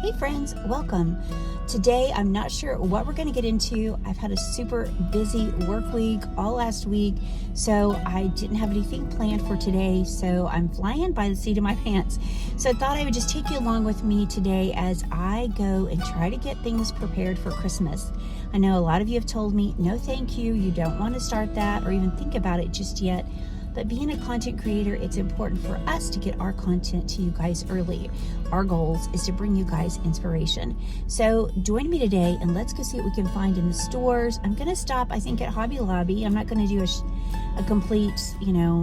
Hey friends, welcome. Today, I'm not sure what we're going to get into. I've had a super busy work week all last week, so I didn't have anything planned for today, so I'm flying by the seat of my pants. So I thought I would just take you along with me today as I go and try to get things prepared for Christmas. I know a lot of you have told me, no thank you, you don't want to start that or even think about it just yet. But being a content creator, it's important for us to get our content to you guys early. Our goals is to bring you guys inspiration. So join me today and let's go see what we can find in the stores. I'm going to stop, I think, at Hobby Lobby. I'm not going to do a complete,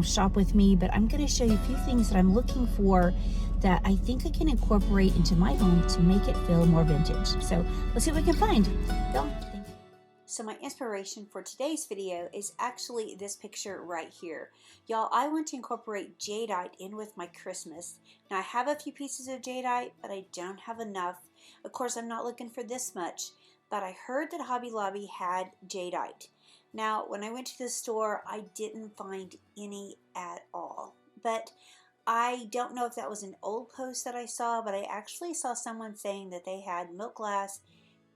shop with me, but I'm going to show you a few things that I'm looking for that I think I can incorporate into my home to make it feel more vintage. So let's see what we can find. Go. So my inspiration for today's video is actually this picture right here. Y'all, I want to incorporate jadeite in with my Christmas. Now I have a few pieces of jadeite, but I don't have enough. Of course, I'm not looking for this much, but I heard that Hobby Lobby had jadeite. Now, when I went to the store, I didn't find any at all. But I don't know if that was an old post that I saw, but I actually saw someone saying that they had milk glass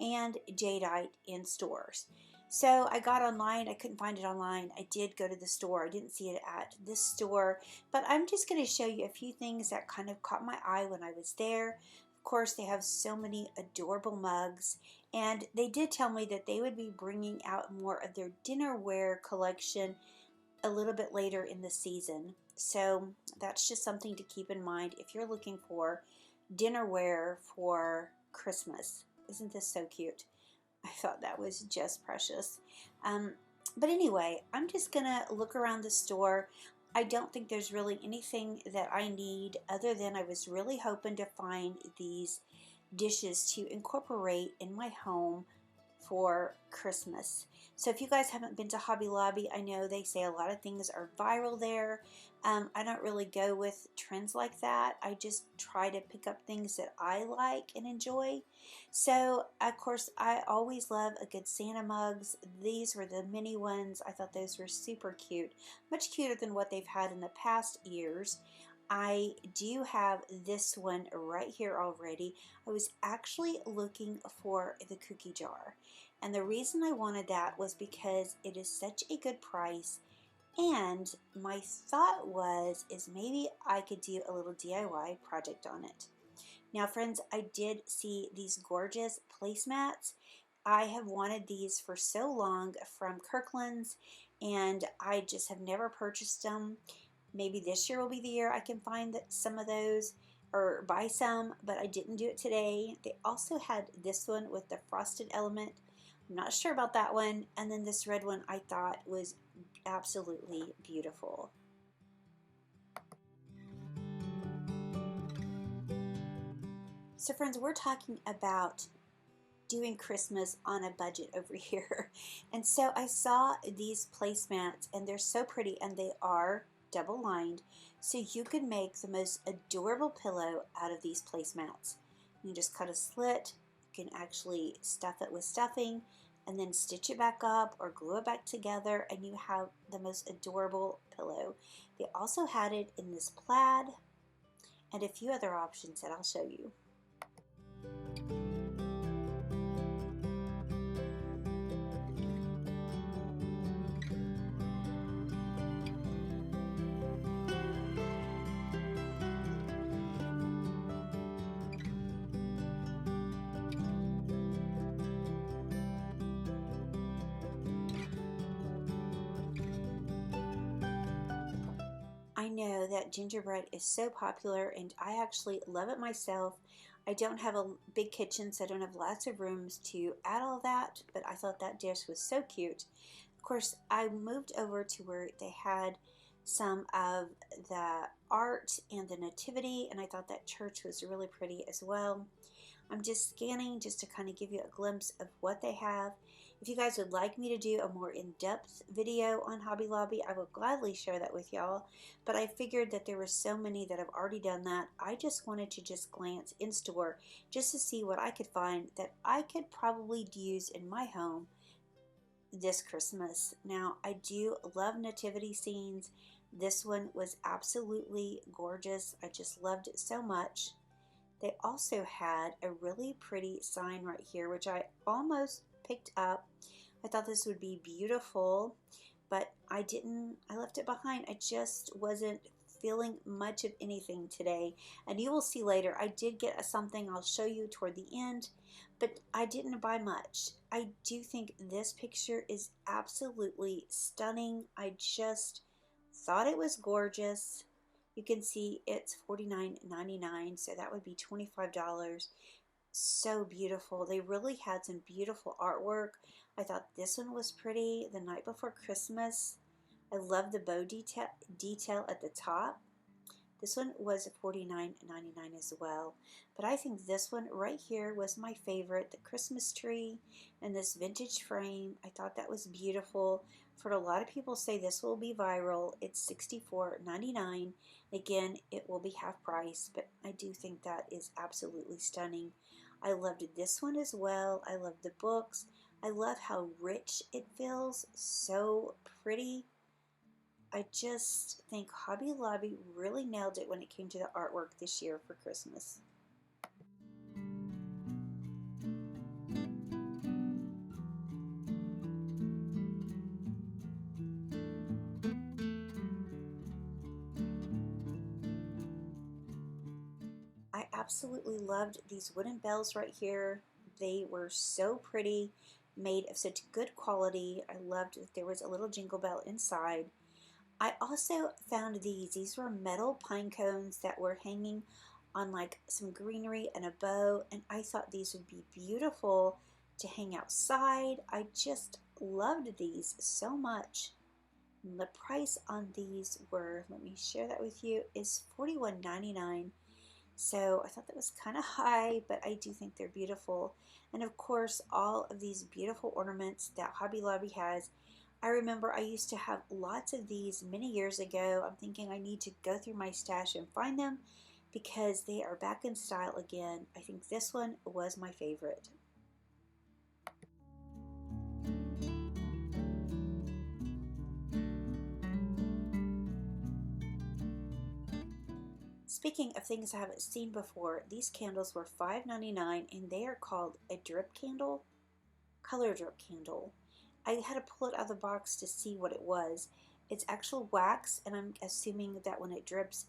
and jadeite in stores. So I got online, I couldn't find it online. I did go to the store, I didn't see it at this store, but I'm just going to show you a few things that kind of caught my eye when I was there. Of course, they have so many adorable mugs, and they did tell me that they would be bringing out more of their dinnerware collection a little bit later in the season. So that's just something to keep in mind if you're looking for dinnerware for Christmas. Isn't this so cute? I thought that was just precious. But anyway, I'm just gonna look around the store. I don't think there's really anything that I need other than I was really hoping to find these dishes to incorporate in my home for Christmas. So if you guys haven't been to Hobby Lobby, I know they say a lot of things are viral there. I don't really go with trends like that. I just try to pick up things that I like and enjoy. So of course I always love a good Santa mugs. These were the mini ones. I thought those were super cute, much cuter than what they've had in the past years. I do have this one right here already. I was actually looking for the cookie jar, and the reason I wanted that was because it is such a good price, and my thought is maybe I could do a little DIY project on it. Now friends, I did see these gorgeous placemats. I have wanted these for so long from Kirkland's, and I just have never purchased them. Maybe this year will be the year I can find some of those or buy some, but I didn't do it today. They also had this one with the frosted element. I'm not sure about that one. And then this red one I thought was absolutely beautiful. So friends, we're talking about doing Christmas on a budget over here. And so I saw these placemats, and they're so pretty, and they are double lined, so you can make the most adorable pillow out of these placemats. You just cut a slit, you can actually stuff it with stuffing, and then stitch it back up or glue it back together, and you have the most adorable pillow. They also had it in this plaid and a few other options that I'll show you. I know that gingerbread is so popular, and I actually love it myself. I don't have a big kitchen, so I don't have lots of rooms to add all that, but I thought that dish was so cute. Of course, I moved over to where they had some of the art and the nativity, and I thought that church was really pretty as well. I'm just scanning just to kind of give you a glimpse of what they have. If you guys would like me to do a more in-depth video on Hobby Lobby, I will gladly share that with y'all. But I figured that there were so many that have already done that. I just wanted to just glance in store just to see what I could find that I could probably use in my home this Christmas. Now, I do love nativity scenes. This one was absolutely gorgeous. I just loved it so much. They also had a really pretty sign right here, which I almost picked up. I thought this would be beautiful, but I didn't. I left it behind. I just wasn't feeling much of anything today. And you will see later, I did get something I'll show you toward the end, but I didn't buy much. I do think this picture is absolutely stunning. I just thought it was gorgeous. You can see it's $49.99, so that would be $25. So beautiful. They really had some beautiful artwork. I thought this one was pretty. The Night Before Christmas. I love the bow detail at the top. This one was $49.99 as well. But I think this one right here was my favorite. The Christmas tree and this vintage frame. I thought that was beautiful. For a lot of people say this will be viral. It's $64.99. Again, it will be half price, but I do think that is absolutely stunning. I loved this one as well. I love the books. I love how rich it feels. So pretty. I just think Hobby Lobby really nailed it when it came to the artwork this year for Christmas. I absolutely loved these wooden bells right here. They were so pretty, made of such good quality. I loved that there was a little jingle bell inside. I also found these. These were metal pine cones that were hanging on like some greenery and a bow, and I thought these would be beautiful to hang outside. I just loved these so much. And the price on these were, let me share that with you, is $41.99. So I thought that was kind of high, but I do think they're beautiful. And of course, all of these beautiful ornaments that Hobby Lobby has. I remember I used to have lots of these many years ago. I'm thinking I need to go through my stash and find them because they are back in style again. I think this one was my favorite. Speaking of things I haven't seen before, these candles were $5.99 and they are called a drip candle, color drip candle. I had to pull it out of the box to see what it was. It's actual wax, and I'm assuming that when it drips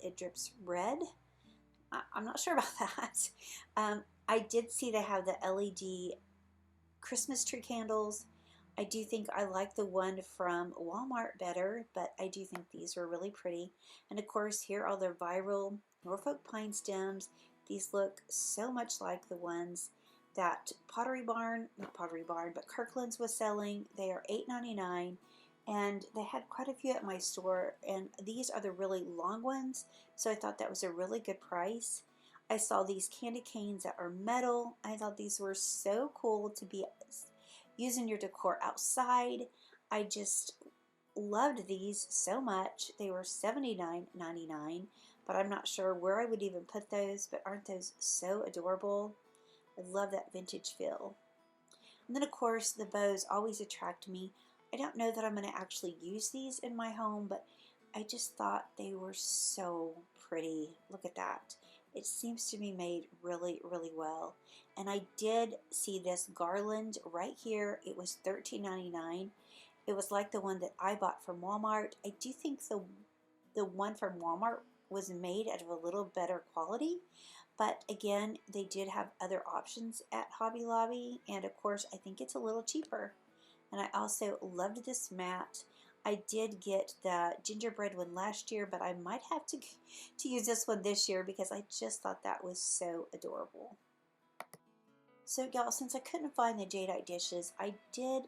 red. I'm not sure about that. I did see they have the LED Christmas tree candles. I do think I like the one from Walmart better, but I do think these were really pretty. And of course, here are the viral Norfolk pine stems. These look so much like the ones that not Pottery Barn, but Kirkland's was selling. They are $8.99, and they had quite a few at my store, and these are the really long ones, so I thought that was a really good price. I saw these candy canes that are metal. I thought these were so cool to be using your decor outside. I just loved these so much. They were $79.99, but I'm not sure where I would even put those, but aren't those so adorable? I love that vintage feel. And then of course the bows always attract me. I don't know that I'm going to actually use these in my home, but I just thought they were so pretty. Look at that. It seems to be made really, really well. And I did see this garland right here. It was $13.99. It was like the one that I bought from Walmart. I do think the one from Walmart was made out of a little better quality, but again, they did have other options at Hobby Lobby, and of course I think it's a little cheaper. And I also loved this mat. I did get the gingerbread one last year, but I might have to use this one this year because I just thought that was so adorable. So y'all, since I couldn't find the Jadeite dishes, I did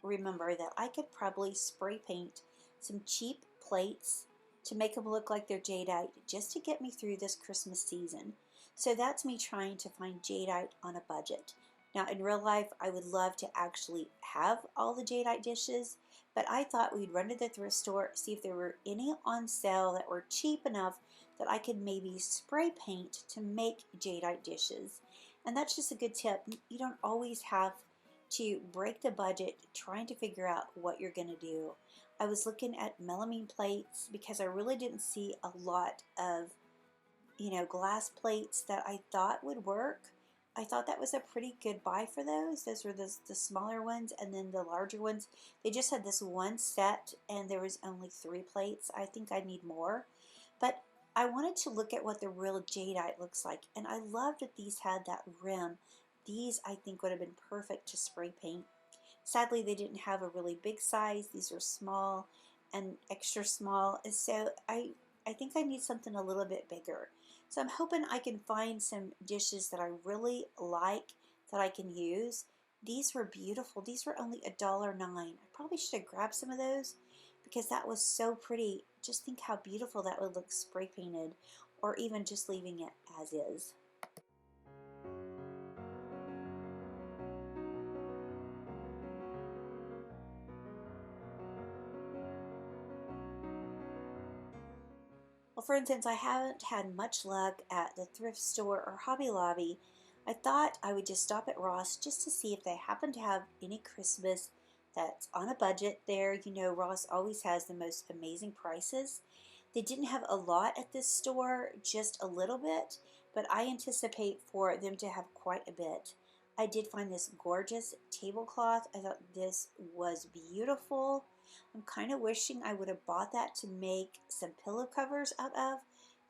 remember that I could probably spray paint some cheap plates to make them look like they're Jadeite just to get me through this Christmas season. So that's me trying to find Jadeite on a budget. Now in real life, I would love to actually have all the Jadeite dishes, but I thought we'd run to the thrift store, see if there were any on sale that were cheap enough that I could maybe spray paint to make Jadeite dishes. And that's just a good tip. You don't always have to break the budget trying to figure out what you're going to do. I was looking at melamine plates because I really didn't see a lot of glass plates that I thought would work. I thought that was a pretty good buy for those. Those were the smaller ones, and then the larger ones, they just had this one set and there was only 3 plates. I think I need more. But I wanted to look at what the real jadeite looks like, and I love that these had that rim. These I think would have been perfect to spray paint. Sadly, they didn't have a really big size. These were small and extra small, so I think I need something a little bit bigger. So I'm hoping I can find some dishes that I really like that I can use. These were beautiful. These were only $1.09. I probably should have grabbed some of those because that was so pretty. Just think how beautiful that would look spray painted, or even just leaving it as is. Well, for instance, I haven't had much luck at the thrift store or Hobby Lobby. I thought I would just stop at Ross just to see if they happen to have any Christmas that's on a budget there. Ross always has the most amazing prices. They didn't have a lot at this store, just a little bit, but I anticipate for them to have quite a bit. I did find this gorgeous tablecloth. I thought this was beautiful. I'm kind of wishing I would have bought that to make some pillow covers out of.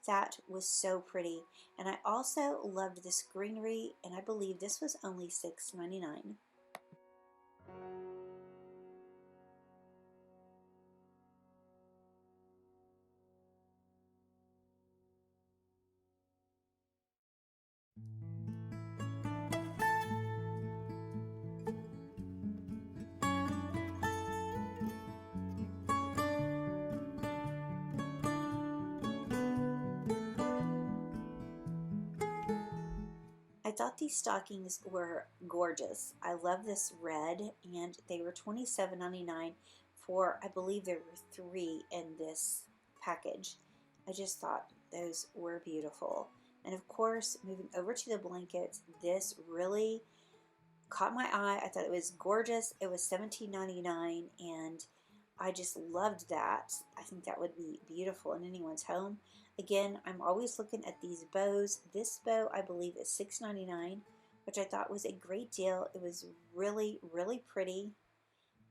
That was so pretty. And I also loved this greenery, and I believe this was only $6.99. I thought these stockings were gorgeous. I love this red, and they were $27.99 for, I believe there were 3 in this package. I just thought those were beautiful. And of course, moving over to the blankets, this really caught my eye. I thought it was gorgeous. It was $17.99, and I just loved that. I think that would be beautiful in anyone's home. Again, I'm always looking at these bows. This bow, I believe, is $6.99, which I thought was a great deal. It was really, really pretty.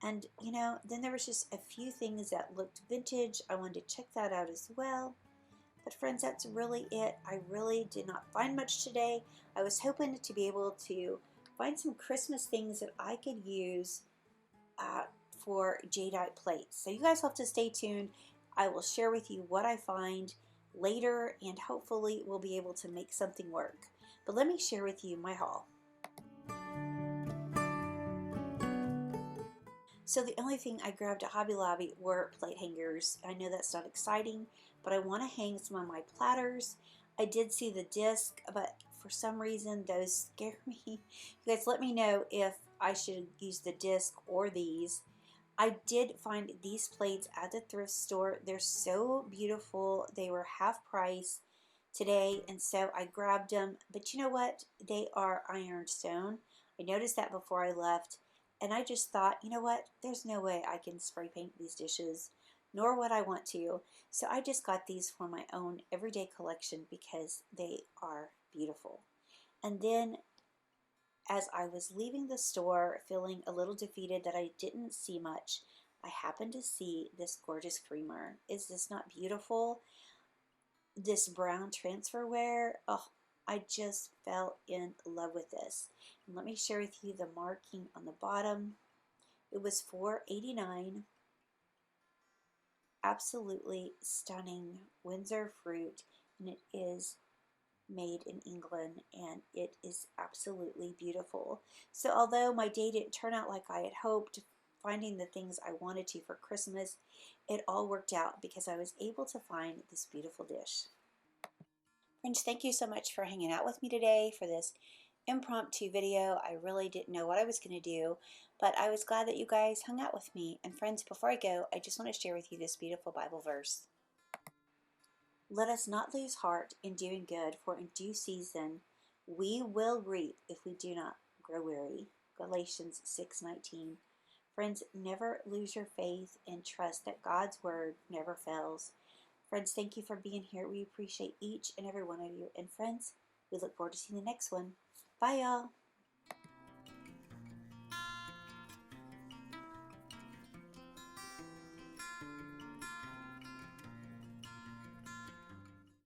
And, then there was just a few things that looked vintage. I wanted to check that out as well. But friends, that's really it. I really did not find much today. I was hoping to be able to find some Christmas things that I could use for jadeite plates. So you guys have to stay tuned. I will share with you what I find later, and hopefully we'll be able to make something work. But let me share with you my haul. So the only thing I grabbed at Hobby Lobby were plate hangers. I know that's not exciting, but I want to hang some of my platters. I did see the disc, but for some reason those scare me. You guys let me know if I should use the disc or these. I did find these plates at the thrift store. They're so beautiful. They were half price today, and so I grabbed them. But you know what? They are ironstone. I noticed that before I left, and I just thought, you know what? There's no way I can spray paint these dishes, nor would I want to. So I just got these for my own everyday collection because they are beautiful. And then as I was leaving the store feeling a little defeated that I didn't see much, I happened to see this gorgeous creamer. Is this not beautiful? This brown transferware. Oh, I just fell in love with this. And let me share with you the marking on the bottom. It was $4.89. Absolutely stunning Windsor fruit, and it is made in England, and it is absolutely beautiful. So although my day didn't turn out like I had hoped, finding the things I wanted to for Christmas, it all worked out because I was able to find this beautiful dish. Friends, thank you so much for hanging out with me today for this impromptu video. I really didn't know what I was going to do, but I was glad that you guys hung out with me. And friends, before I go, I just want to share with you this beautiful Bible verse. Let us not lose heart in doing good, for in due season we will reap if we do not grow weary. Galatians 6:19. Friends, never lose your faith and trust that God's word never fails. Friends, thank you for being here. We appreciate each and every one of you. And friends, we look forward to seeing the next one. Bye, y'all.